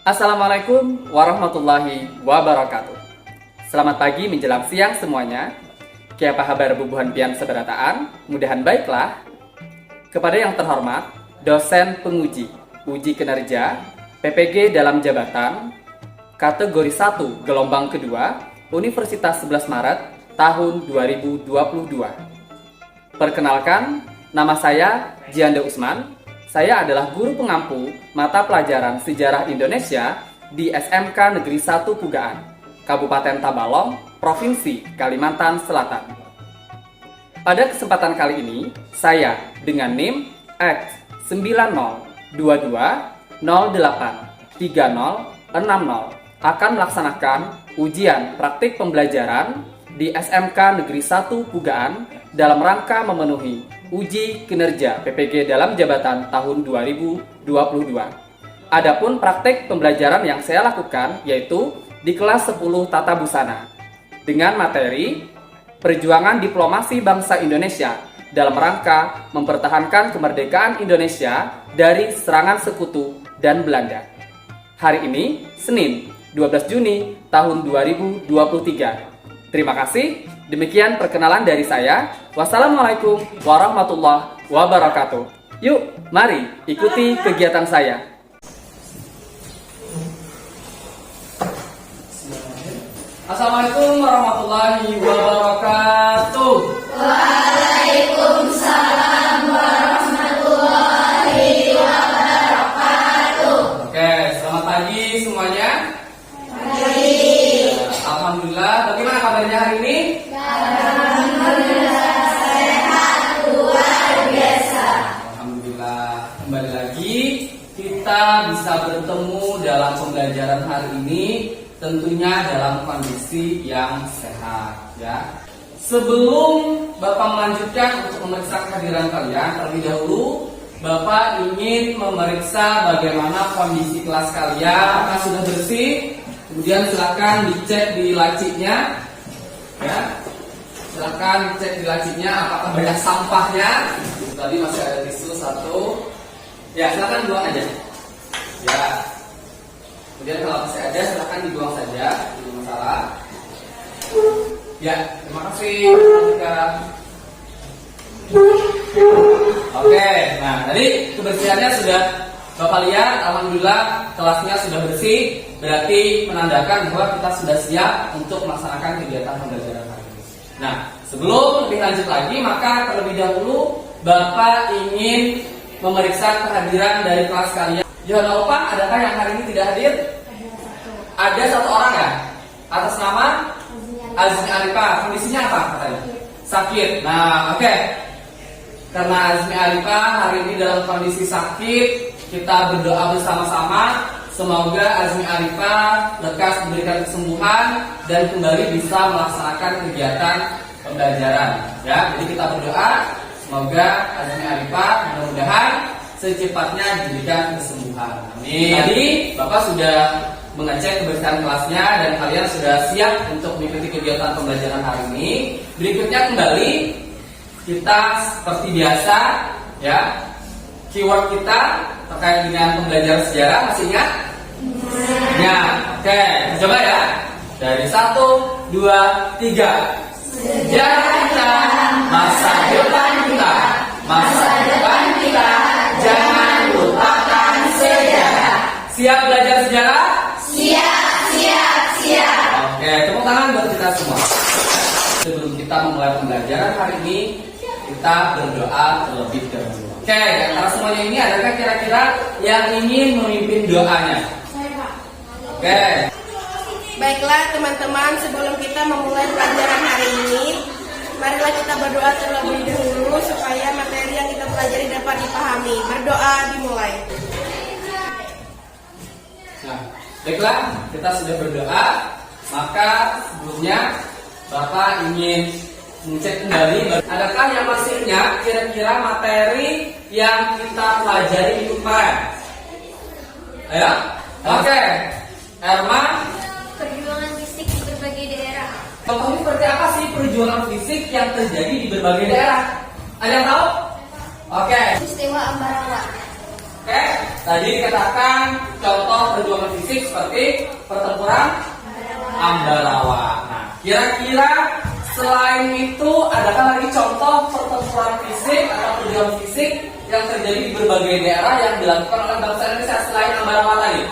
Assalamualaikum warahmatullahi wabarakatuh. Selamat pagi menjelang siang semuanya. Kiapa kabar bubuhan pian seberataan, mudahan baiklah. Kepada yang terhormat, dosen penguji, uji kinerja, PPG dalam jabatan, kategori 1 gelombang kedua, Universitas 11 Maret tahun 2022. Perkenalkan, nama saya Jianda Usman. Saya adalah guru pengampu mata pelajaran Sejarah Indonesia di SMK Negeri 1 Pugaan, Kabupaten Tabalong, Provinsi Kalimantan Selatan. Pada kesempatan kali ini, saya dengan NIM X9022083060 akan melaksanakan ujian praktik pembelajaran di SMK Negeri 1 Pugaan dalam rangka memenuhi uji kinerja PPG dalam jabatan tahun 2022. Adapun praktik pembelajaran yang saya lakukan yaitu di kelas 10 Tata Busana dengan materi Perjuangan Diplomasi Bangsa Indonesia dalam rangka mempertahankan kemerdekaan Indonesia dari serangan sekutu dan Belanda. Hari ini, Senin, 12 Juni tahun 2023. Terima kasih. Demikian perkenalan dari saya. Wassalamualaikum warahmatullahi wabarakatuh. Yuk, mari ikuti kegiatan saya. Assalamualaikum warahmatullahi wabarakatuh. Waalaikumsalam warahmatullahi wabarakatuh. Oke, selamat pagi semuanya. Pagi. Alhamdulillah, bagaimana kabarnya hari ini? Alhamdulillah sehat luar biasa. Alhamdulillah, kembali lagi kita bisa bertemu dalam pembelajaran hari ini, tentunya dalam kondisi yang sehat, ya. Sebelum Bapak melanjutkan untuk memeriksa kehadiran kalian, terlebih dahulu Bapak ingin memeriksa bagaimana kondisi kelas kalian. Apakah sudah bersih? Kemudian silakan dicek di lacinya, ya. Silakan dicek di lacinya apakah banyak sampahnya. Tadi masih ada tisu 1. Ya, silakan buang aja. Ya. Kemudian kalau masih ada silakan dibuang saja, tidak masalah. Ya, terima kasih. Oke, nah tadi kebersihannya sudah Bapak lihat, alhamdulillah kelasnya sudah bersih, berarti menandakan bahwa kita sudah siap untuk melaksanakan kegiatan pembelajaran hari ini. Nah, sebelum lebih lanjut lagi, maka terlebih dahulu Bapak ingin memeriksa kehadiran dari kelas kalian. Jangan lupa, adakah yang hari ini tidak hadir? Ada 1 orang ya? Atas nama Azmi Arifah. Kondisinya apa katanya? Sakit. Nah, oke. Karena Azmi Arifah hari ini dalam kondisi sakit, kita berdoa bersama-sama semoga Azmi Arifah lekas diberikan kesembuhan dan kembali bisa melaksanakan kegiatan pembelajaran. Ya, jadi kita berdoa semoga Azmi Arifah mudah-mudahan secepatnya diberikan kesembuhan. Amin. Tadi Bapak sudah mengecek kebersihan kelasnya dan kalian sudah siap untuk mengikuti kegiatan pembelajaran hari ini. Berikutnya kembali kita seperti biasa, ya. Keyword kita terkait dengan pembelajaran sejarah masih ingat? Ya, oke, coba ya. Dari 1, 2, 3. Sejarah kita, masa depan kita, masa depan kita, jangan lupakan sejarah. Siap belajar sejarah? Siap, siap, siap. Oke, tepuk tangan buat kita semua. Sebelum kita memulai pembelajaran hari ini, kita berdoa terlebih dahulu. Oke, di antara semuanya ini adakah kira-kira yang ingin memimpin doanya? Saya, Pak. Oke. Baiklah teman-teman, sebelum kita memulai pelajaran hari ini, marilah kita berdoa terlebih dahulu supaya materi yang kita pelajari dapat dipahami. Berdoa dimulai. Nah, baiklah, kita sudah berdoa, maka sebelumnya Bapak ingin mengecek kembali, adakah yang masih ingat kira-kira materi yang kita pelajari minggu kemarin? Ayo, oke. Erma, Perjuangan fisik di berbagai daerah. contohnya seperti apa sih perjuangan fisik yang terjadi di berbagai daerah? Ada yang tahu? Oke. Peristiwa Ambarawa. Oke, tadi dikatakan contoh perjuangan fisik seperti pertempuran Ambarawa. Nah, kira-kira selain itu adakah lagi contoh pertempuran fisik atau perjuangan fisik yang terjadi di berbagai daerah yang dilakukan oleh bangsa Indonesia selain Ambarawa tadi?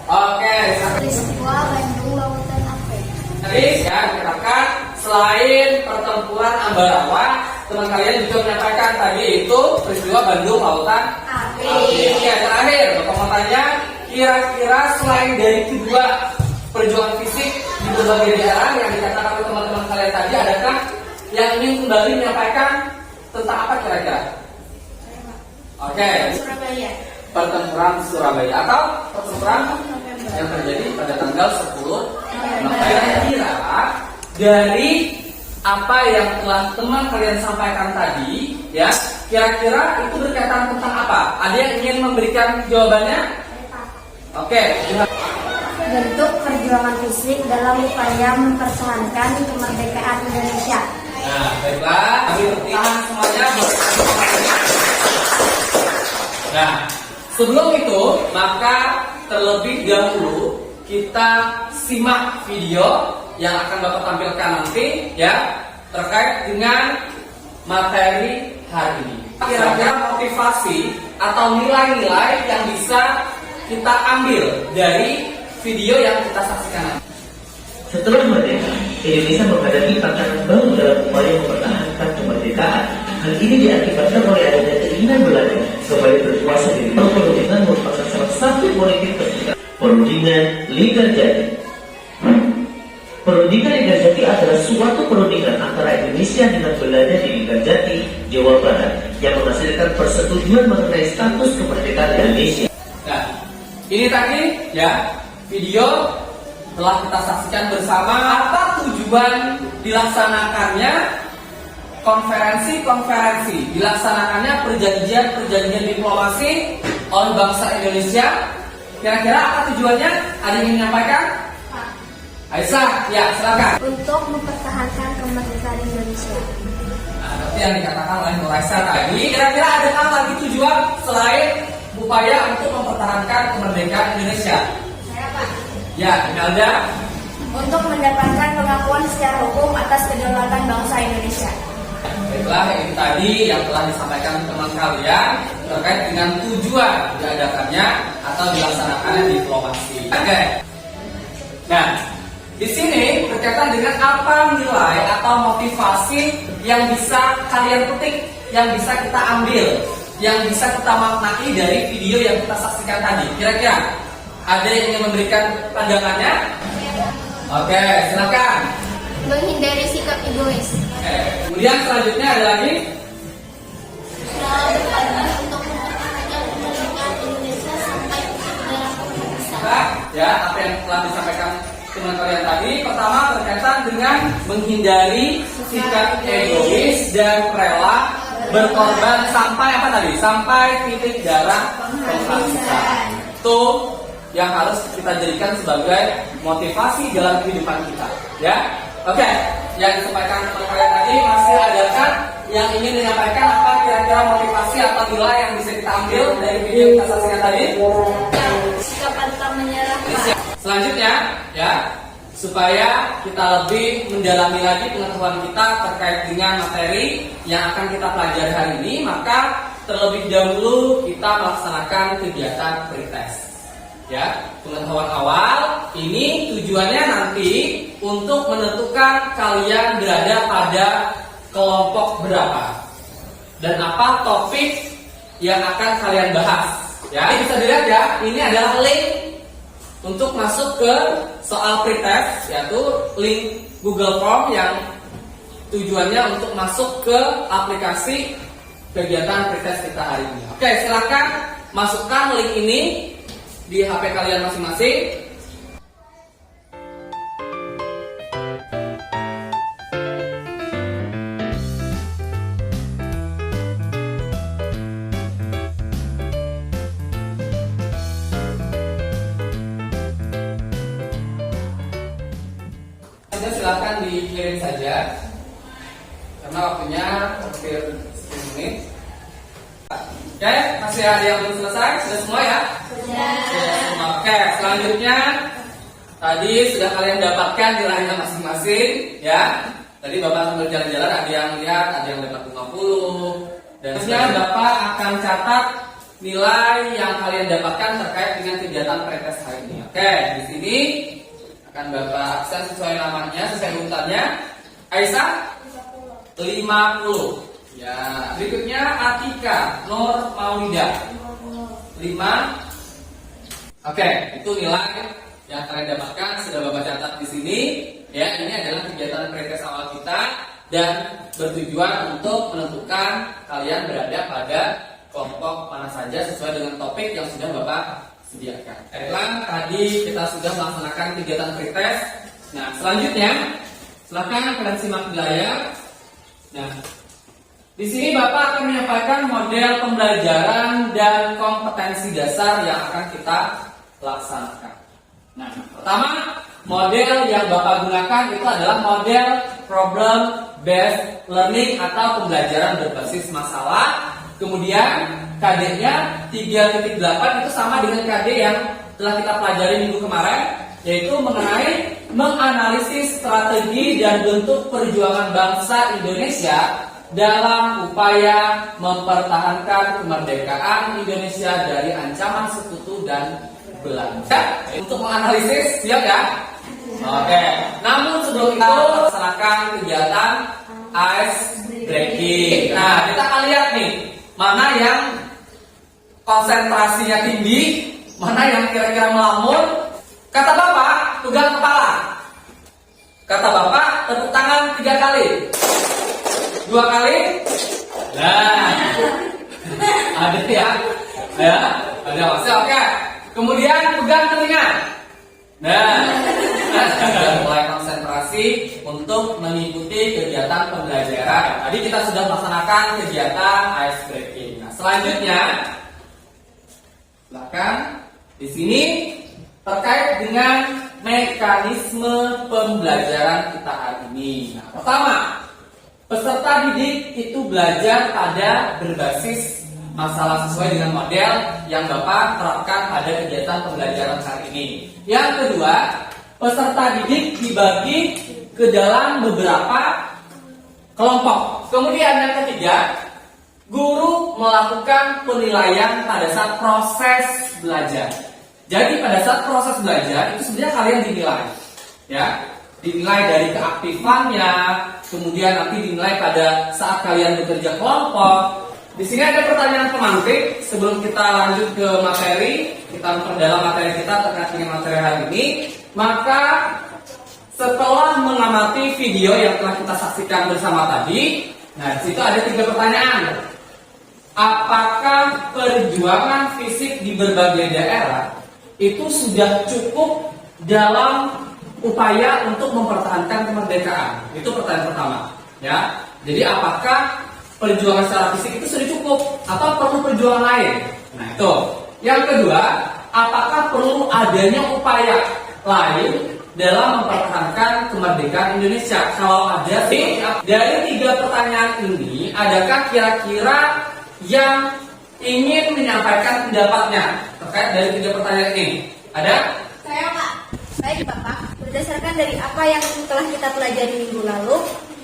Oke, Peristiwa Bandung Lautan Api. tadi ya dikatakan selain pertempuran Ambarawa, teman kalian juga menyampaikan tadi itu peristiwa Bandung Lautan Api. Oke, terakhir Bapak mau tanya, kira-kira selain dari kedua perjuangan fisik di berbagai daerah yang dikatakan oleh teman-teman kalian tadi, adakah yang ingin kembali menyampaikan tentang apa kira-kira? Oke, Surabaya. pertempuran Surabaya atau pertempuran yang terjadi pada tanggal 10 November. Kira dari apa yang telah teman kalian sampaikan tadi, ya, kira-kira itu berkaitan tentang apa? Ada yang ingin memberikan jawabannya? Oke, Bentuk perjuangan fisik dalam upaya mempertahankan kemerdekaan Indonesia. nah baiklah, kami tahan semuanya. Nah, sebelum itu maka terlebih dahulu kita simak video yang akan Bapak tampilkan nanti, ya, terkait dengan materi hari ini. Kira-kira motivasi atau nilai-nilai yang bisa kita ambil dari video yang kita saksikan. Setelah merdeka, Indonesia menghadapi tantangan baru dalam upaya mempertahankan kemerdekaan. Hal ini diakibatkan oleh adanya keinginan Belanda kembali berkuasa di Riau. Perundingan merupakan salah satu politik terbuka. Perundingan Linggarjati. Perundingan Linggarjati adalah suatu perundingan antara Indonesia dengan Belanda di Linggarjati, Jawa Barat, yang menghasilkan persetujuan mengenai status kemerdekaan Indonesia. Nah, ini tadi ya video telah kita saksikan bersama. Apa tujuan dilaksanakannya konferensi dilaksanakannya perjanjian diplomasi oleh bangsa Indonesia? Kira-kira apa tujuannya? Ada yang ingin menyampaikan? Aisyah, ya silakan. Untuk mempertahankan kemerdekaan Indonesia. Nah, seperti yang dikatakan oleh Nur Aisyah tadi, kira-kira adakah lagi tujuan selain upaya untuk mempertahankan kemerdekaan Indonesia? Ya, Imelda. Untuk mendapatkan pengakuan secara hukum atas kedaulatan bangsa Indonesia. Baiklah, ini tadi yang telah disampaikan teman kalian terkait dengan tujuan diadakannya atau dilaksanakannya diplomasi. Oke. Nah, di sini berkaitan dengan apa nilai atau motivasi yang bisa kalian petik, yang bisa kita ambil, yang bisa kita maknai dari video yang kita saksikan tadi. Kira-kira ada yang ingin memberikan pandangannya? Oke, silakan. Menghindari sikap egois. Kemudian selanjutnya ada lagi. Untuk mempertahankan kemerdekaan Indonesia sampai dalam keputusan. Ya, apa yang telah disampaikan teman kalian tadi, pertama berkaitan dengan menghindari sikap egois dan rela berkorban sampai apa tadi? Sampai titik darah penghabisan. Itu yang harus kita jadikan sebagai motivasi dalam kehidupan kita. Ya, oke. Yang disampaikan teman kalian tadi, masih adakah yang ingin menyampaikan apa kira-kira motivasi atau nilai yang bisa kita ambil dari video yang kita saksikan tadi? Sikap pantang menyerah. Selanjutnya, ya, supaya kita lebih mendalami lagi pengetahuan kita terkait dengan materi yang akan kita pelajari hari ini, maka terlebih dahulu kita melaksanakan kegiatan pretest. Ya, pengetahuan awal ini tujuannya nanti untuk menentukan kalian berada pada kelompok berapa dan apa topik yang akan kalian bahas. Ya, ini bisa dilihat ya, ini adalah link untuk masuk ke soal pretest, yaitu link Google Form yang tujuannya untuk masuk ke aplikasi kegiatan pretest kita hari ini. Oke, silakan masukkan link ini di HP kalian masing-masing. bisa silahkan dikirim saja karena waktunya hampir 10 menit. Oke, masih ada yang belum selesai? Sudah semua ya? Sudah semua. Oke, selanjutnya tadi sudah kalian dapatkan nilainya masing-masing ya. Tadi Bapak sambil jalan-jalan ada yang lihat, ada yang dapat 50. Dan selanjutnya Bapak akan catat nilai yang kalian dapatkan terkait dengan kegiatan pretest hari ini. Oke, di sini akan Bapak absen sesuai namanya, sesuai urutannya. Aisyah 50. Ya, berikutnya Atika Nur Maulida 5. Oke, itu nilai yang kalian dapatkan sudah Bapak catat di sini. Ya, ini adalah kegiatan pretest awal kita dan bertujuan untuk menentukan kalian berada pada kelompok mana saja sesuai dengan topik yang sudah Bapak sediakan. Baiklah, tadi kita sudah melaksanakan kegiatan pretest. Nah, selanjutnya silakan kalian simak di layar. Nah, di sini Bapak akan menyampaikan model pembelajaran dan kompetensi dasar yang akan kita laksanakan. Nah, pertama, model yang Bapak gunakan itu adalah model problem based learning atau pembelajaran berbasis masalah. Kemudian KD-nya 3.8 itu sama dengan KD yang telah kita pelajari minggu kemarin, yaitu mengenai menganalisis strategi dan bentuk perjuangan bangsa Indonesia dalam upaya mempertahankan kemerdekaan Indonesia dari ancaman sekutu dan Belanda. Untuk menganalisis, siap ya? Oke. Namun sebelum itu laksanakan kegiatan ice breaking. Nah, kita akan lihat nih mana yang konsentrasinya tinggi, mana yang kira-kira melamun. Kata Bapak, pegang kepala. Kata Bapak, tepuk tangan 3 kali. 2 kali. Nah, ada ya, ada masih oke. Kemudian pegang telinga. Nah, sudah mulai konsentrasi untuk mengikuti kegiatan pembelajaran. Tadi kita sudah melaksanakan kegiatan ice breaking. Nah, selanjutnya, silakan di sini terkait dengan mekanisme pembelajaran kita hari ini. Nah, pertama, peserta didik itu belajar pada berbasis masalah sesuai dengan model yang Bapak terapkan pada kegiatan pembelajaran hari ini. Yang kedua, peserta didik dibagi ke dalam beberapa kelompok. Kemudian yang ketiga, guru melakukan penilaian pada saat proses belajar. Jadi pada saat proses belajar itu sebenarnya kalian dinilai, ya, dinilai dari keaktifannya, kemudian nanti dinilai pada saat kalian bekerja kelompok. Di sini ada pertanyaan pemantik sebelum kita lanjut ke materi, kita memperdalam materi kita terkait dengan materi hari ini. Maka setelah mengamati video yang telah kita saksikan bersama tadi, nah di situ ada 3 pertanyaan. Apakah perjuangan fisik di berbagai daerah itu sudah cukup dalam upaya untuk mempertahankan kemerdekaan? Itu pertanyaan pertama, ya. Jadi apakah perjuangan secara fisik itu sudah cukup atau perlu perjuangan lain? Nah, itu. Yang kedua, apakah perlu adanya upaya lain dalam mempertahankan kemerdekaan Indonesia? Kalau ada sih, dari 3 pertanyaan ini, adakah kira-kira yang ingin menyampaikan pendapatnya terkait dari 3 pertanyaan ini? Ada? Saya, Pak. Baik, Bapak. Berdasarkan dari apa yang telah kita pelajari minggu lalu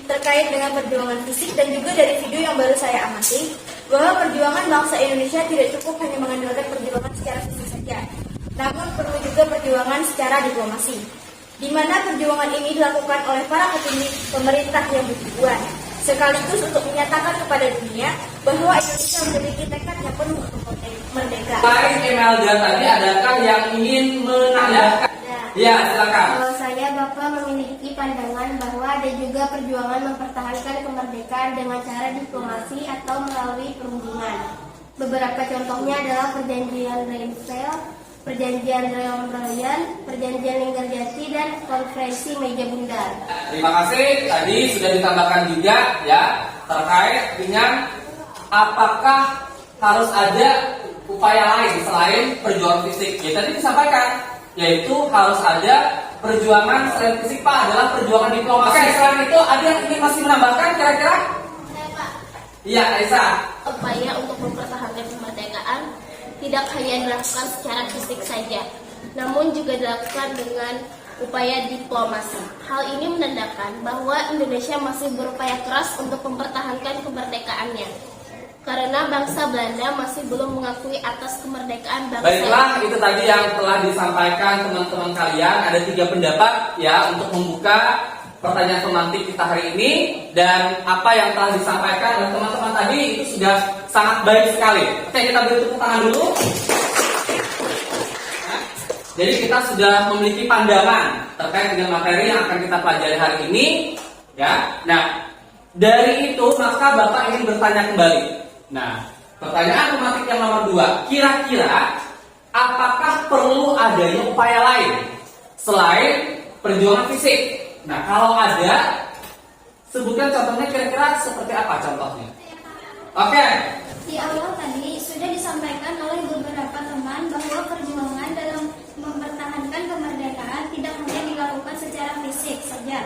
terkait dengan perjuangan fisik dan juga dari video yang baru saya amati, bahwa perjuangan bangsa Indonesia tidak cukup hanya mengandalkan perjuangan secara fisik saja, namun perlu juga perjuangan secara diplomasi, di mana perjuangan ini dilakukan oleh para petinggi pemerintah yang bertujuan sekaligus untuk menyatakan kepada dunia bahwa Indonesia memiliki tekad yang penuh untuk merdeka. Selain Imelda tadi, adakah yang ingin menanyakan? Ya, silakan. Kalau saya, Bapak memiliki pandangan bahwa ada juga perjuangan mempertahankan kemerdekaan dengan cara diplomasi atau melalui perundingan. Beberapa contohnya adalah perjanjian Reims-Fell, perjanjian Royan, perjanjian Linggarjati, dan konferensi Meja Bundar. Terima kasih. Tadi sudah ditambahkan juga ya terkait dengan apakah harus ada upaya lain selain perjuangan fisik. Ya, tadi disampaikan, yaitu harus ada perjuangan selain fisik Pak adalah perjuangan diplomasi. Oke, selain itu ada yang ingin masih menambahkan kira-kira? Saya Pak, Iya, Aisyah. upaya untuk mempertahankan kemerdekaan tidak hanya dilakukan secara fisik saja, namun juga dilakukan dengan upaya diplomasi. Hal ini menandakan bahwa Indonesia masih berupaya keras untuk mempertahankan kemerdekaannya, karena bangsa Belanda masih belum mengakui atas kemerdekaan bangsa. Baiklah, itu tadi yang telah disampaikan teman-teman kalian. Ada 3 pendapat ya untuk membuka pertanyaan pemantik kita hari ini, dan apa yang telah disampaikan oleh teman-teman tadi itu sudah sangat baik sekali. Oke, kita beri tepuk tangan dulu. Nah, jadi kita sudah memiliki pandangan terkait dengan materi yang akan kita pelajari hari ini, ya. Nah, dari itu maka Bapak ingin bertanya kembali. Nah, pertanyaan pemantik yang nomor 2, kira-kira apakah perlu adanya upaya lain selain perjuangan fisik? Nah, kalau ada, sebutkan contohnya, kira-kira seperti apa contohnya? Oke. Di awal tadi sudah disampaikan oleh beberapa teman bahwa perjuangan dalam mempertahankan kemerdekaan tidak hanya dilakukan secara fisik saja.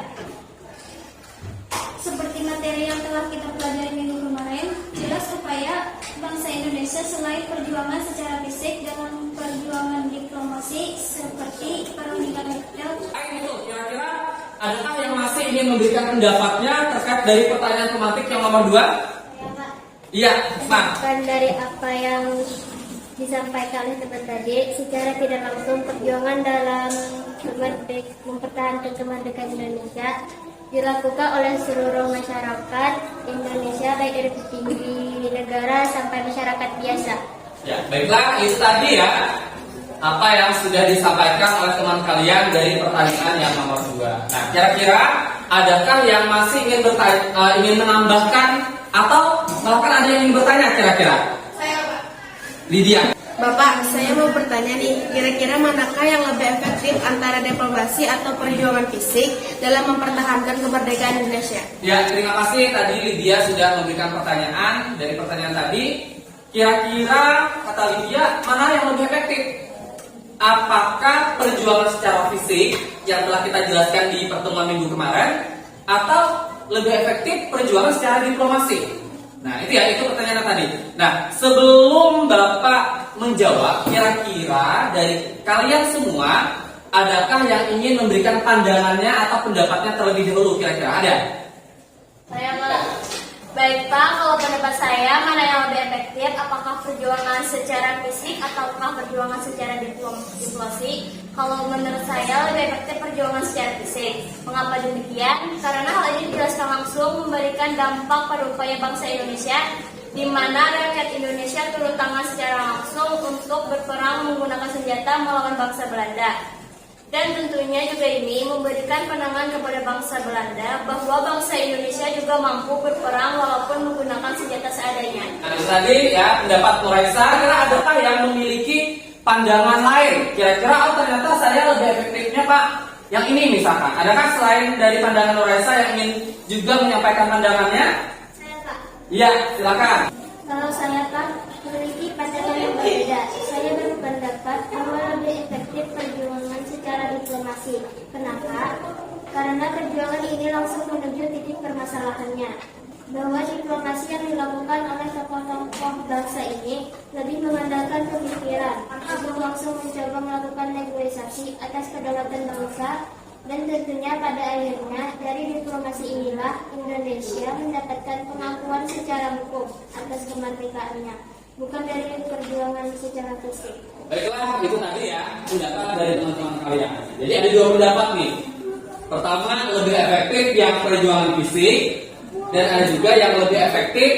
Seperti materi yang telah kita pelajari minggu kemarin, jelas upaya bangsa Indonesia selain perjuangan secara fisik dalam perjuangan diplomasi seperti perundingan Nobel. Itu kira-kira adakah yang masih ingin memberikan pendapatnya terkait dari pertanyaan pemantik yang nomor 2? Ya, Pak. Iya, Pak. Berdasarkan dari apa yang disampaikan oleh teman tadi, secara tidak langsung perjuangan dalam mempertahankan kemerdekaan Indonesia dilakukan oleh seluruh masyarakat Indonesia, baik dari petinggi negara sampai masyarakat biasa. Ya, baiklah, itu tadi ya apa yang sudah disampaikan oleh teman kalian dari pertanyaan yang nomor 2. Nah, kira-kira adakah yang masih ingin ingin menambahkan atau bahkan ada yang ingin bertanya kira-kira? Saya Pak. Lydia. Bapak, saya mau bertanya nih, kira-kira manakah yang lebih efektif antara diplomasi atau perjuangan fisik dalam mempertahankan kemerdekaan Indonesia? Ya, terima kasih tadi Lydia sudah memberikan pertanyaan. Dari pertanyaan tadi, kira-kira kata Lydia, mana yang lebih efektif? Apakah perjuangan secara fisik yang telah kita jelaskan di pertemuan minggu kemarin, atau lebih efektif perjuangan secara diplomasi? Nah, itu pertanyaan tadi. Nah, sebelum Bapak menjawab, kira-kira dari kalian semua adakah yang ingin memberikan pandangannya atau pendapatnya terlebih dahulu? Kira-kira ada? Saya Pak. Baik Pak, kalau pendapat saya mana yang lebih efektif? Apakah perjuangan secara fisik ataukah perjuangan secara diplomasi? Kalau menurut saya lebih efektif perjuangan secara fisik. Mengapa demikian? Karena hal ini dijelaskan langsung memberikan dampak pada upaya bangsa Indonesia, di mana rakyat Indonesia turun tangan secara langsung untuk berperang menggunakan senjata melawan bangsa Belanda. Dan tentunya juga ini memberikan pandangan kepada bangsa Belanda bahwa bangsa Indonesia juga mampu berperang walaupun menggunakan senjata seadanya. Nah, itu tadi ya pendapat Nuraisa. Kira adakah yang memiliki pandangan lain? Kira-kira oh ternyata saya lebih efektifnya Pak yang ini misalkan. Adakah selain dari pandangan Nuraisa yang ingin juga menyampaikan pandangannya? Saya Pak. Iya, silakan. Kalau saya Pak memiliki pandangan yang berbeda, saya berpendapat bahwa lebih efektif perjuangan secara diplomasi. Kenapa? Karena perjuangan ini langsung menuju titik permasalahannya. Bahwa diplomasi yang dilakukan oleh tokoh-tokoh bangsa ini lebih mengandalkan pemikiran, sebelum langsung mencoba melakukan negosiasi atas kedaulatan bangsa. Dan tentunya pada akhirnya dari diplomasi inilah Indonesia mendapatkan pengakuan secara hukum atas kemerdekaannya, bukan dari perjuangan secara fisik. Baiklah, itu tadi ya pendapat dari teman-teman kalian. Jadi ada 2 pendapat nih. Pertama, lebih efektif yang perjuangan fisik, dan ada juga yang lebih efektif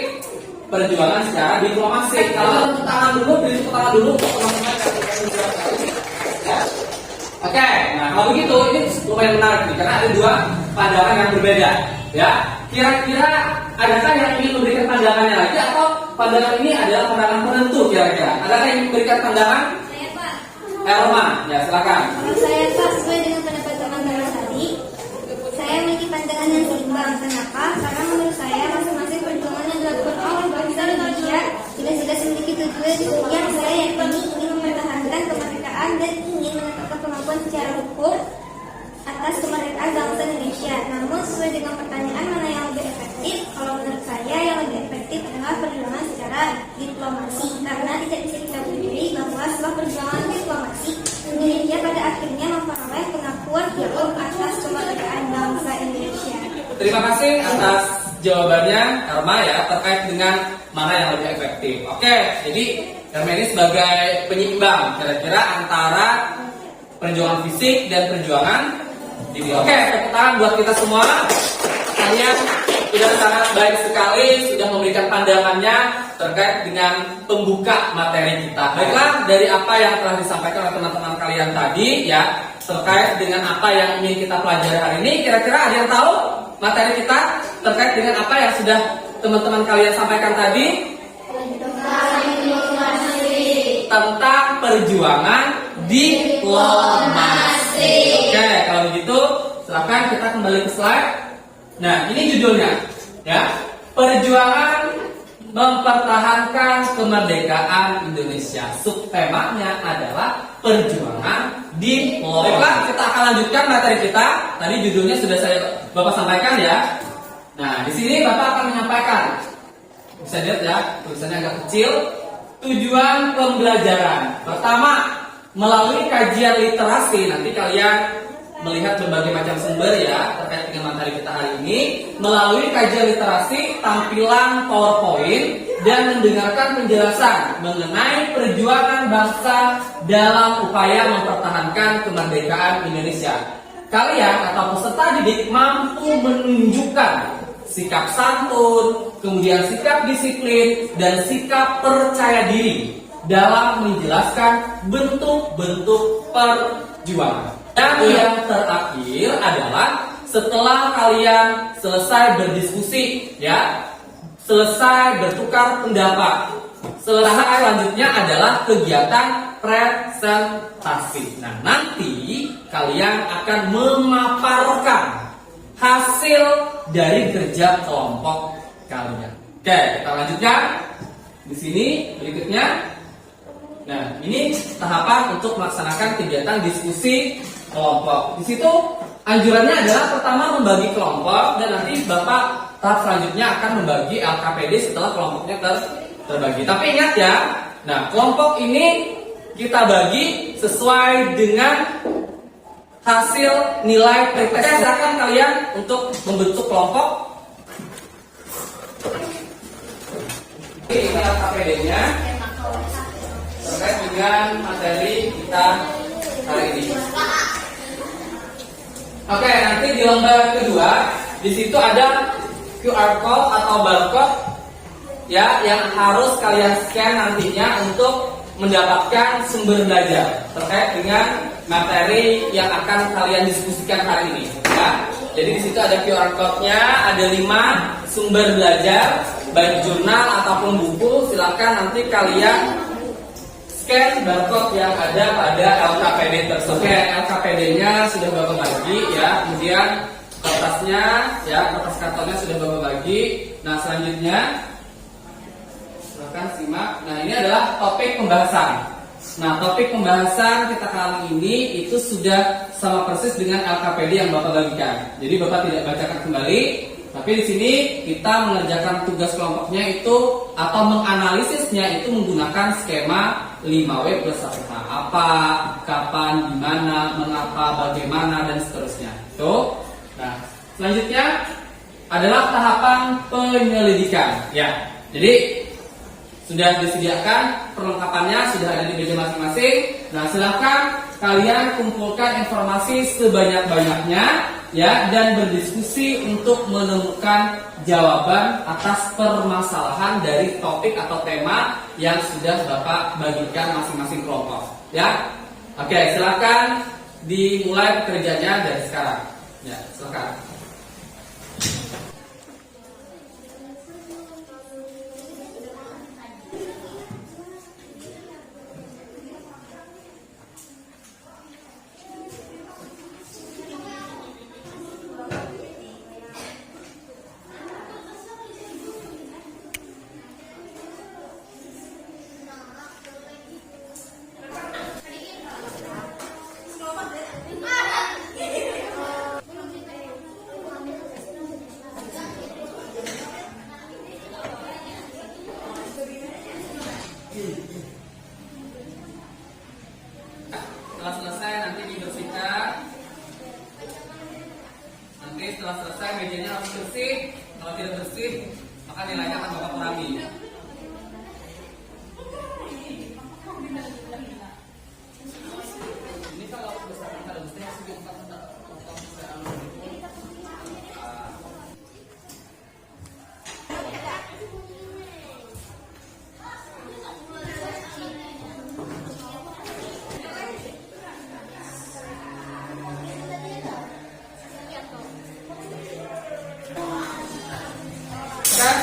perjuangan secara diplomasi. Kalau tepuk tangan dulu, beri tepuk tangan dulu teman-teman ya. Oke, nah kalau begitu ini lumayan menarik nih, karena ada 2 pandangan yang berbeda ya. Kira-kira adakah yang ingin memberikan pandangannya lagi, atau pandangan ini adalah pandangan penentu kira-kira? Adakah yang memberikan pandangan? Saya Pak. Elma, ya silakan. Kalau saya Pak, sesuai dengan pendapat teman-teman tadi, saya memiliki pandangan yang seimbang. Kenapa? Karena menurut saya masing-masing perjuangan yang dilakukan oleh bangsa Indonesia jelas-jelas memiliki tujuan yang saya yakini ingin mempertahankan kemerdekaan dan ingin menetapkan kemampuan secara hukum atas kemerdekaan bangsa Indonesia. Namun sesuai dengan pertanyaan mana yang lebih efektif, kalau menurut saya yang lebih efektif adalah perjuangan secara diplomasi. Karena tidak bisa kita pungkiri bahwa setelah perjuangan diplomasi, Indonesia pada akhirnya memperoleh pengakuan hukum atas kemerdekaan bangsa Indonesia. Terima kasih atas jawabannya Karma ya, terkait dengan mana yang lebih efektif. Oke, jadi Karma ini sebagai penyeimbang kira-kira antara perjuangan fisik dan perjuangan diri. Oke, tepuk tangan buat kita semua. Kalian sudah sangat baik sekali, sudah memberikan pandangannya terkait dengan pembuka materi kita. Baiklah, dari apa yang telah disampaikan oleh teman-teman kalian tadi ya, terkait dengan apa yang ingin kita pelajari hari ini, kira-kira ada yang tahu materi kita terkait dengan apa yang sudah teman-teman kalian sampaikan tadi? Tentang perjuangan diplomasi. Oke, kalau begitu silakan kita kembali ke slide. Nah, ini judulnya ya, perjuangan mempertahankan kemerdekaan Indonesia. Subtemanya adalah perjuangan diplomasi. Baiklah, kita akan lanjutkan materi kita. Tadi judulnya sudah Bapak sampaikan ya. Nah, di sini Bapak akan menyampaikan. Bisa lihat ya, tulisannya agak kecil. Tujuan pembelajaran. Pertama, melalui kajian literasi, nanti kalian melihat berbagai macam sumber ya terkait dengan materi kita hari ini. Melalui kajian literasi, tampilan PowerPoint, dan mendengarkan penjelasan mengenai perjuangan bangsa dalam upaya mempertahankan kemerdekaan Indonesia. Kalian atau peserta didik mampu menunjukkan sikap santun, kemudian sikap disiplin, dan sikap percaya diri dalam menjelaskan bentuk-bentuk perjuangan. Dan yang terakhir adalah setelah kalian selesai berdiskusi, ya, selesai bertukar pendapat, selesai lanjutnya adalah kegiatan presentasi. Nah, nanti kalian akan memaparkan hasil dari kerja kelompok kalian. Oke, kita lanjutkan. Di sini berikutnya. Nah, ini tahapan untuk melaksanakan kegiatan diskusi kelompok. Di situ anjurannya adalah pertama membagi kelompok, dan nanti Bapak tahap selanjutnya akan membagi LKPD setelah kelompoknya terbagi. Tapi ingat ya, nah kelompok ini kita bagi sesuai dengan hasil nilai pretest. Silakan kalian untuk membentuk kelompok. Ini LKPD-nya terkait dengan materi kita hari ini. Oke, nanti di lembar kedua di situ ada QR code atau barcode ya yang harus kalian scan nantinya untuk mendapatkan sumber belajar terkait dengan materi yang akan kalian diskusikan hari ini ya. Jadi di situ ada QR code-nya, ada 5 sumber belajar baik jurnal ataupun buku. Silakan nanti kalian scan barcode yang ada pada LKPD tersebut. Oke, LKPD-nya sudah Bapak bagi ya. Kemudian kertasnya ya, kertas kartonnya sudah Bapak bagi. Nah, selanjutnya silakan simak. Nah, ini adalah topik pembahasan. Nah, topik pembahasan kita kali ini itu sudah sama persis dengan LKPD yang Bapak bagikan. Jadi Bapak tidak bacakan kembali, tapi di sini kita mengerjakan tugas kelompoknya itu atau menganalisisnya itu menggunakan skema 5W plus 1H. Apa, kapan, dimana, mengapa, bagaimana, dan seterusnya. Tuh. Nah, selanjutnya adalah tahapan penyelidikan. Ya, jadi sudah disediakan perlengkapannya, sudah ada di meja masing-masing. Nah, silahkan kalian kumpulkan informasi sebanyak-banyaknya ya, dan berdiskusi untuk menemukan jawaban atas permasalahan dari topik atau tema yang sudah Bapak bagikan masing-masing kelompok ya. Oke, silahkan dimulai pekerjaannya dari sekarang ya, silakan.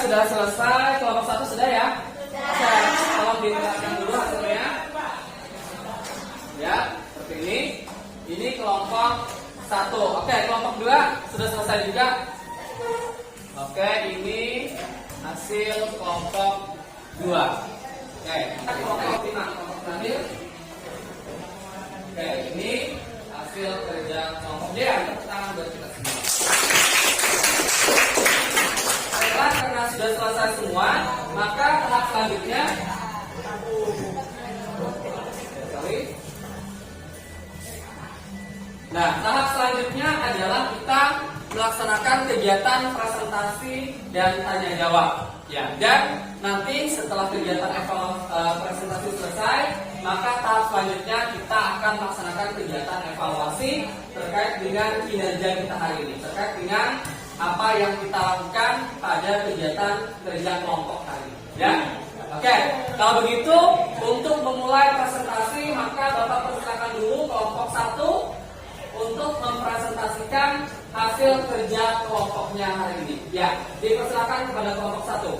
sudah selesai, kelompok 1 sudah ya? Sudah. Tolong diperhatikan dulu hasilnya. Ya, seperti ini. Ini kelompok 1. Oke, kelompok 2 sudah selesai juga. Oke, ini hasil kelompok 2. Oke, kita kelompok 5, kelompok terakhir. Oke, ini hasil kerja kelompok D. Tepuk tangan buat kita semua. Baiklah, karena sudah selesai semua, maka tahap selanjutnya Nah, tahap selanjutnya adalah kita melaksanakan kegiatan presentasi dan tanya jawab. Ya, dan nanti setelah kegiatan presentasi selesai, maka tahap selanjutnya kita akan melaksanakan kegiatan evaluasi terkait dengan kinerja kita hari ini, terkait dengan apa yang kita lakukan pada kegiatan kerja kelompok hari ini. Ya, oke. Kalau begitu, untuk memulai presentasi, maka Bapak persilakan dulu kelompok 1 untuk mempresentasikan hasil kerja kelompoknya hari ini. Ya, dipersilakan kepada kelompok 1.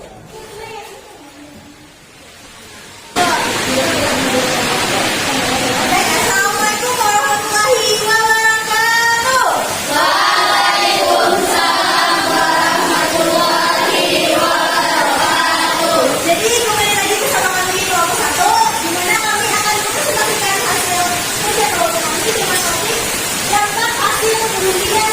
Assalamualaikum warahmatullahi wabarakatuh. Jadi kembali lagi bersama kami kelompok 1, di mana kami akan mempresentasikan hasil kerja kelompok kami dengan topik dampak hasil perundingan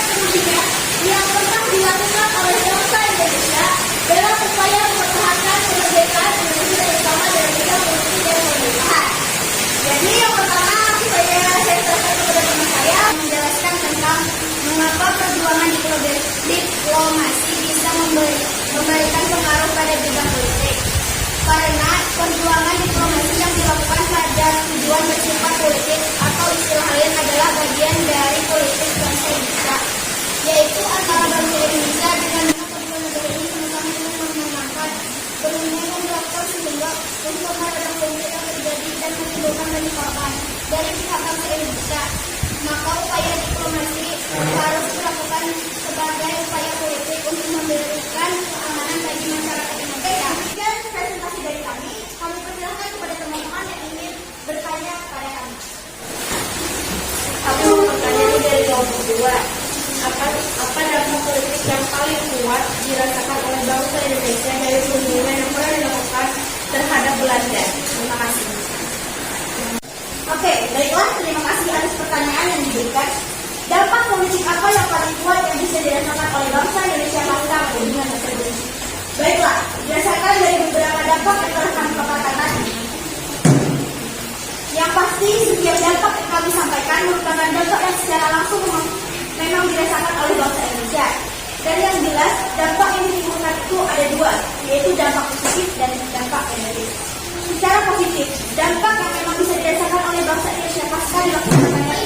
yang pernah dilakukan oleh bangsa Indonesia dalam upaya mempertahankan kemerdekaan Indonesia terutama dalam bidang politik dan pemerintahan. Jadi yang pertama saya serahkan kepada teman saya menjelaskan tentang mengapa perjuangan diplomasi bisa memberikan pengaruh pada bidang politik. Karena perjuangan diplomasi yang dilakukan pada tujuan bersifat politik atau istilah lain adalah bagian dari politik bangsa Indonesia, yaitu antara bangsa Indonesia dengan kedua negara ini sama-sama ingin memenangkan perundingan dilakukan sehingga untuk meredam konflik yang terjadi dan menimbulkan banyak korban dari pihak bangsa Indonesia. Maka upaya diplomasi harus dilakukan sebagai upaya politik untuk memberikan keamanan bagi masyarakat Indonesia. Dan presentasi dari kami persilahkan kepada teman-teman yang ingin bertanya kepada kami. Aku mau bertanya dari kelompok 2. Apa dampak politik yang paling kuat dirasakan oleh bangsa Indonesia dari perundingan yang pernah dilakukan terhadap Belanda? Terima kasih. Oke, baiklah, terima kasih atas pertanyaan yang diberikan. Dampak politik apa yang paling kuat yang bisa dirasakan oleh bangsa Indonesia pasca perundingan tersebut? Baiklah, berdasarkan dari beberapa dampak yang telah kami paparkan tadi. Yang pasti, setiap dampak yang kami sampaikan merupakan dampak yang secara langsung memang dirasakan oleh bangsa Indonesia. Dan yang jelas, dampak yang ditimbulkan itu ada dua, yaitu dampak positif dan dampak negatif. Secara positif, dampak yang memang bisa dirasakan oleh bangsa Indonesia pasca dilakukannya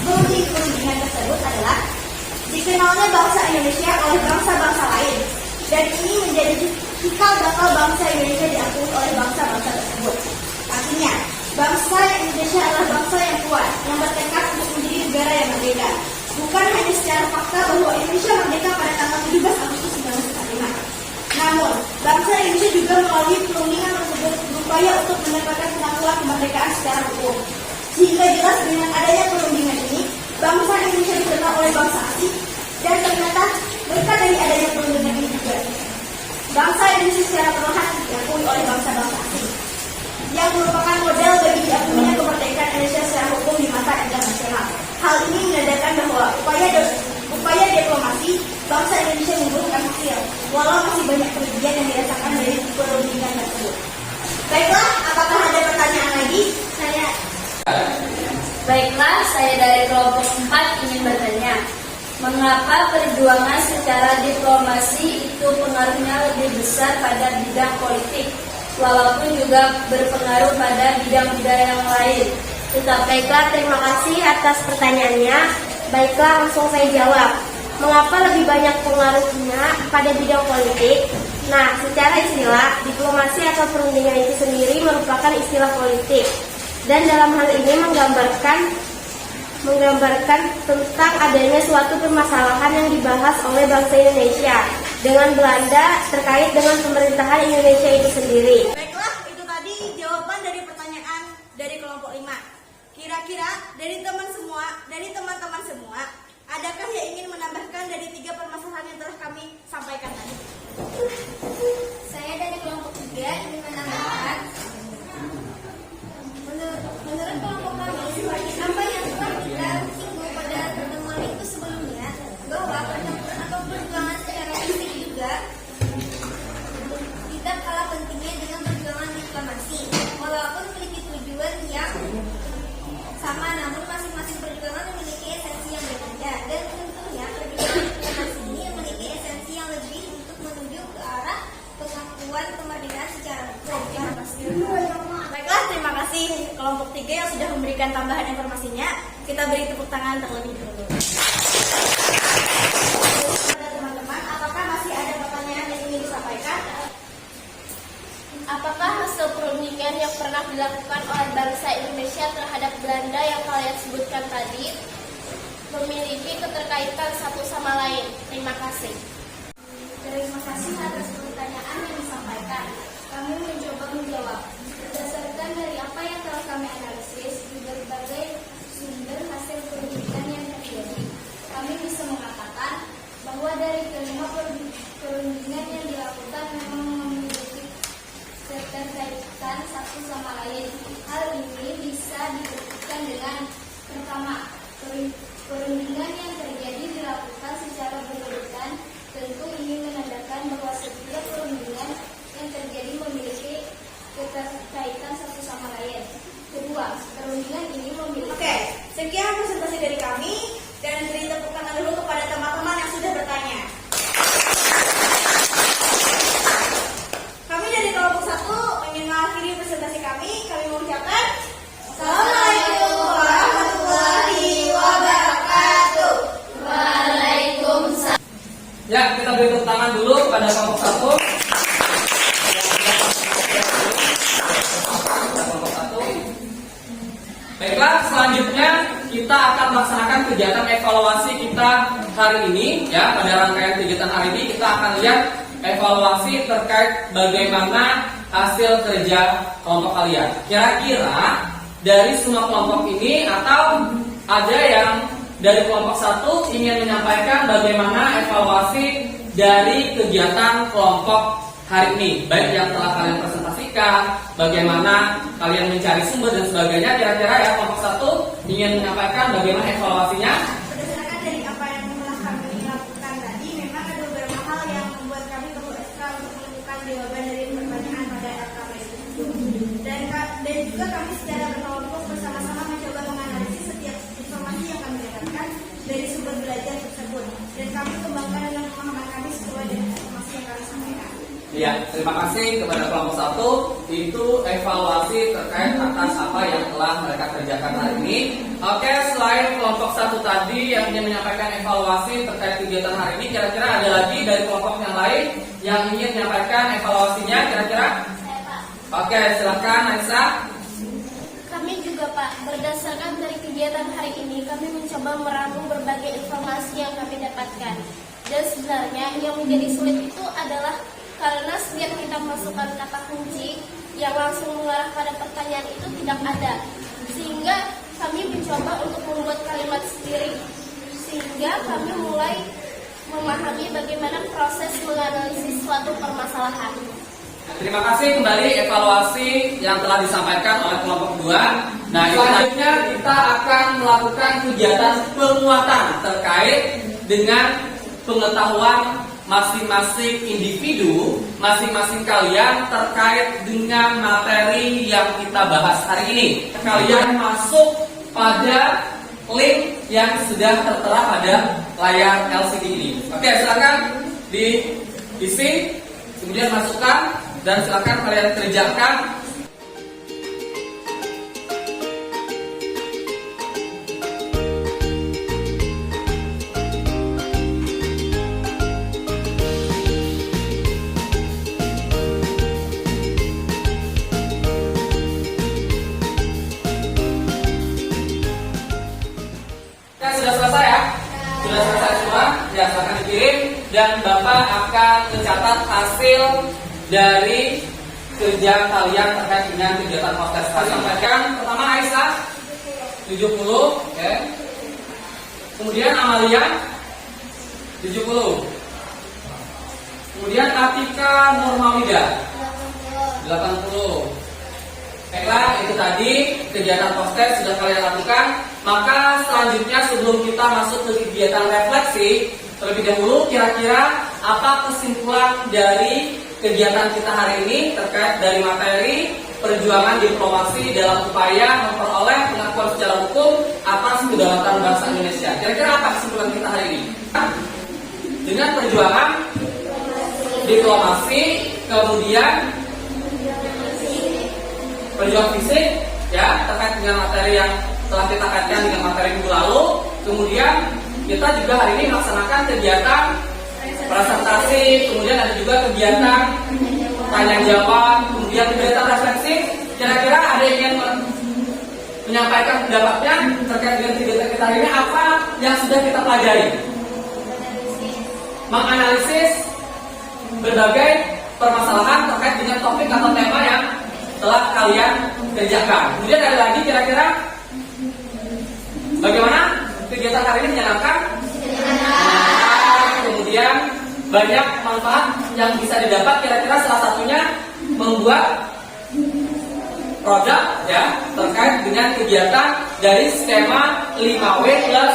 perundingan tersebut adalah dikenalnya bangsa Indonesia oleh bangsa-bangsa lain, dan ini menjadi cikal bakal bangsa Indonesia diakui oleh bangsa-bangsa tersebut. Artinya, bangsa Indonesia adalah bangsa yang kuat, yang bertekad untuk menjadi negara yang merdeka. Bukan hanya secara fakta bahwa Indonesia merdeka pada tanggal 17 Agustus 1945. Namun, bangsa Indonesia juga melalui perundingan tersebut berupaya untuk mendapatkan pengakuan kemerdekaan secara hukum. Sehingga jelas dengan adanya perundingan ini, bangsa Indonesia dikenal oleh bangsa asing, dan ternyata berkat dari adanya perundingan ini juga, bangsa Indonesia secara perlahan diakui oleh bangsa-bangsa asing, yang merupakan modal bagi diakuinya kemerdekaan Indonesia secara hukum di mata internasional. Hal ini menandakan bahwa upaya diplomasi bangsa Indonesia membuahkan hasil, walau masih banyak kerugian yang dirasakan dari perundingan tersebut. Baiklah, apakah ada pertanyaan lagi? Baiklah, saya dari kelompok 4 ingin bertanya, mengapa perjuangan secara diplomasi itu pengaruhnya lebih besar pada bidang politik, walaupun juga berpengaruh pada bidang-bidang yang lain? Baiklah, terima kasih atas pertanyaannya. Baiklah, langsung saya jawab. Mengapa lebih banyak pengaruhnya pada bidang politik? Nah, secara istilah, diplomasi atau perundingan itu sendiri merupakan istilah politik. Dan dalam hal ini menggambarkan tentang adanya suatu permasalahan yang dibahas oleh bangsa Indonesia. dengan Belanda terkait dengan pemerintahan Indonesia itu sendiri. Baiklah, itu tadi jawaban dari pertanyaan dari kelompok 5. Kira-kira dari teman-teman semua, adakah yang ingin menambahkan dari 3 permasalahan yang telah kami sampaikan tadi? Saya dari kelompok 3 ingin menambahkan, menurut kelompok kami, apa yang telah kita singgung pada pertemuan itu sebelumnya, bahwa pertempuran atau perjuangan secara fisik juga tidak kalah pentingnya dengan perjuangan diplomasi. Walaupun memiliki tujuan yang sama, namun masing-masing perjuangan memiliki esensi yang berbeda, dan tentunya perjuangan diplomasi ini memiliki esensi yang lebih untuk menuju ke arah pengakuan kemerdekaan secara hukum. Baiklah, terima kasih kelompok 3 yang sudah memberikan tambahan informasinya. Kita beri tepuk tangan terlebih dahulu. Pada teman-teman, apakah masih ada pertanyaan yang ingin disampaikan? Apakah hasil perundingan yang pernah dilakukan oleh bangsa Indonesia terhadap Belanda yang kalian sebutkan tadi memiliki keterkaitan satu sama lain? Terima kasih. Terima kasih atas pertanyaan yang disampaikan. Kami mencoba menjawab. Berdasarkan dari apa yang telah kami analisis di berbagai sumber hasil perundingan yang terjadi, kami bisa mengatakan bahwa dari kelima perundingan yang dilakukan memang memiliki keterkaitan satu sama lain. Hal ini bisa dibuktikan dengan pertama, perundingan yang terjadi dilakukan secara berurutan. Tentu ini menandakan bahwa setiap perundingan yang terjadi memiliki keterkaitan satu sama lain. Kedua, perundingan ini memiliki. Oke, sekian presentasi dari kami, dan beri tepuk tangan dulu kepada teman-teman yang sudah bertanya. Kami dari kelompok 1 ingin mengakhiri presentasi kami. Kami mengucapkan Assalamualaikum warahmatullahi wabarakatuh. Waalaikumsalam. Ya, kita beri tepuk tangan dulu kepada kelompok 1. Baiklah, selanjutnya kita akan melaksanakan kegiatan evaluasi kita hari ini. Ya, pada rangkaian kegiatan hari ini kita akan lihat evaluasi terkait bagaimana hasil kerja kelompok kalian. Kira-kira dari semua kelompok ini atau ada yang dari kelompok 1 ingin menyampaikan bagaimana evaluasi dari kegiatan kelompok hari ini, baik yang telah kalian presentasikan, bagaimana kalian mencari sumber dan sebagainya. Kira-kira ya kelompok 1 ingin menyampaikan bagaimana evaluasinya. Berdasarkan dari apa yang telah kami lakukan tadi, memang ada beberapa hal yang membuat kami perlu ekstra untuk menemukan jawaban dari pertanyaan pada LKPS itu. Dan juga kami secara berkelompok bersama-sama mencoba menganalisis setiap informasi yang kami dapatkan dari sumber belajar tersebut. Dan kami kembangkan dengan pemahaman kami sesuai dengan informasi yang kami sampaikan. Ya, terima kasih kepada kelompok 1. Itu evaluasi terkait atas apa yang telah mereka kerjakan hari ini. Oke, selain kelompok 1 tadi yang ingin menyampaikan evaluasi terkait kegiatan hari ini, kira-kira ada lagi dari kelompok yang lain yang ingin menyampaikan evaluasinya kira-kira? Saya, Pak. Oke, silakan Aisyah. Kami juga, Pak, berdasarkan dari kegiatan hari ini, kami mencoba merangkum berbagai informasi yang kami dapatkan. Dan sebenarnya yang menjadi sulit itu adalah karena setiap kita masukkan kata kunci yang langsung mengarah pada pertanyaan itu tidak ada. Sehingga kami mencoba untuk membuat kalimat sendiri. Sehingga kami mulai memahami bagaimana proses menganalisis suatu permasalahan. Terima kasih kembali evaluasi yang telah disampaikan oleh kelompok 2. Nah, selanjutnya kita akan melakukan kegiatan penguatan terkait dengan pengetahuan masing-masing individu, masing-masing kalian terkait dengan materi yang kita bahas hari ini. Kalian masuk pada link yang sudah tertera pada layar LCD ini. Oke, silakan diisi, kemudian masukkan dan silakan kalian kerjakan. Sudah selesai ya? Sudah selesai semua? Ya, silakan dikirim. dan Bapak akan mencatat hasil dari kerja kalian terkait dengan kegiatan poster. Saya sampaikan pertama Aisyah 70, oke. Kemudian Amalia 70. Kemudian Atika Nurmawida 80. Baiklah, itu tadi kegiatan poster sudah kalian lakukan. Maka selanjutnya sebelum kita masuk ke kegiatan refleksi, terlebih dahulu kira-kira apa kesimpulan dari kegiatan kita hari ini terkait dari materi perjuangan diplomasi dalam upaya memperoleh pengakuan secara hukum atas kedaulatan bangsa Indonesia. Kira-kira apa kesimpulan kita hari ini? Dengan perjuangan diplomasi, kemudian perjuangan fisik, ya, terkait dengan materi yang telah kita kaitkan dengan materi minggu lalu. Kemudian kita juga hari ini melaksanakan kegiatan presentasi, kemudian ada juga kegiatan tanya jawab, kemudian kegiatan refleksi. Kira-kira ada yang ingin menyampaikan pendapatnya terkait dengan kegiatan kita hari ini, apa yang sudah kita pelajari? Menganalisis berbagai permasalahan terkait dengan topik atau tema yang telah kalian kerjakan. Kemudian ada lagi kira-kira bagaimana kegiatan hari ini menyenangkan? Kemudian banyak manfaat yang bisa didapat, kira-kira salah satunya membuat produk, ya, terkait dengan kegiatan dari skema 5W plus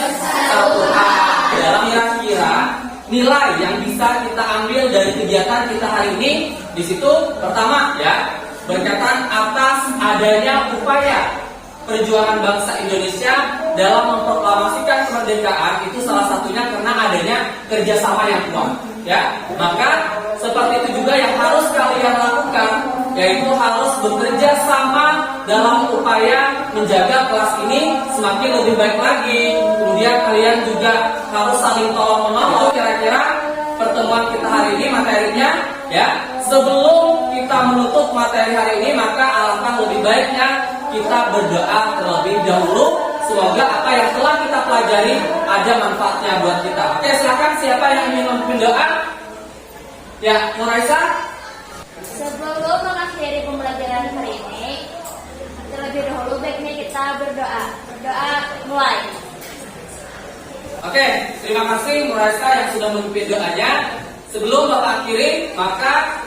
1A. Dalam kira-kira nilai yang bisa kita ambil dari kegiatan kita hari ini, di situ pertama, ya, berkaitan atas adanya upaya perjuangan bangsa Indonesia dalam memproklamasikan kemerdekaan, itu salah satunya karena adanya kerjasama yang kuat, ya. Maka seperti itu juga yang harus kalian lakukan, yaitu harus bekerja sama dalam upaya menjaga kelas ini semakin lebih baik lagi. Kemudian kalian juga harus saling tolong menolong. Kira-kira pertemuan kita hari ini materinya, ya, sebelum kita menutup materi hari ini, maka alangkah lebih baiknya kita berdoa terlebih dahulu. Semoga apa yang telah kita pelajari ada manfaatnya buat kita. Oke, silakan siapa yang ingin memimpin doa? Ya, Nuraisa. Sebelum mengakhiri pembelajaran hari ini, terlebih dahulu baiknya kita berdoa. Berdoa mulai. Oke, terima kasih Nuraisa yang sudah memimpin doanya. Sebelum Bapak akhiri, maka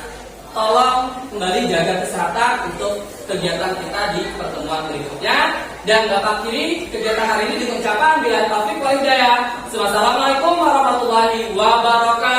tolong kembali jaga kesehatan untuk kegiatan kita di pertemuan berikutnya. Dan Bapak akhiri kegiatan hari ini dengan ucapan bila taufik wal hidayah. Wassalamualaikum warahmatullahi wabarakatuh.